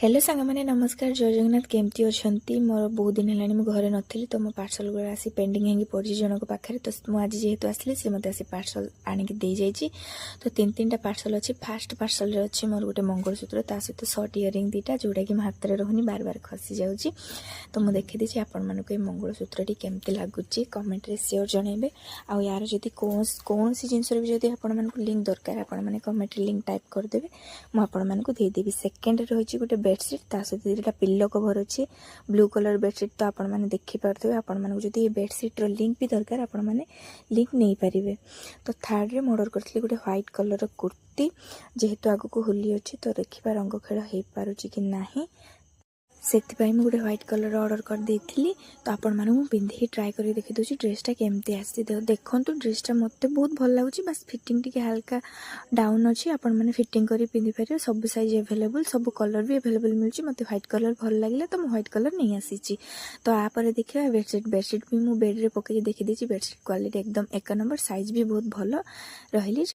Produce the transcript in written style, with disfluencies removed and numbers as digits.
Hello सांग मैंने नमस्कार जय जगन्नाथ केमती अच्छा मोर बहुत दिन है मुझे घरे नी तो मो पार्सल गुड़ा आसी पेंडिंग होगी पड़ी जनक पाखे तो मुझे जेहेतु आसली सी मत आसी पार्सल आणिक दे जाइए तो तीन टा पार्सल अच्छी फास्ट पार्सल अच्छी मोर गोटे मंगलसूत्र ता सहित सर्ट इयरिंग दीटा जोटा कि हाथ में रहुनी बार बार खसी जाऊँगी तो मुझे देखी देती आपण मानक ये मंगलसूत्रटी केमती लगुच कमेंट रे शेयर जनइबे आ यार जदि कौन सी जिनस भी जब आपण लिंक दरकार आपण कमेंट लिंक टाइप करदे मुझे देदेवी सेकेंड रही गोटे बेडसीट ता सहित दुटा पिलो कवर अच्छी ब्लू कलर बेडसीट तो आपण मैंने देखिपे आपण जब ये बेडसीट्र लिंक भी दरकार आपण मैंने लिंक नहीं पारे। तो थर्ड में ऑर्डर करी गोटे व्हाइट कलर कुर्ती जेहेतु आगक होली अच्छी तो देखा रंग खेल हो पारुची कि नहीं से गोटे व्हाइट कलर ऑर्डर कर देती तो आपण मानू पिंधि ट्राए कर देखी दूसरी ड्रेसटा केमती आसी देखो ड्रेसटा मत बहुत भल लगुच बस फिटिंग टी हल्का डाउन अच्छी आपण मैंने फिटिंग कर पिंधि पारे सब साइज एभेलेबल सब कलर भी एभेलेबल मिलूँ मत व्हाइट कलर भल लगे तो व्हाइट कलर नहीं आसी। तो आप देखिए बेडसीट भी मुझे बेड्रे पकई देखी बेडसीट क्वालिटी एकदम एक नंबर साइज भी बहुत भल रही।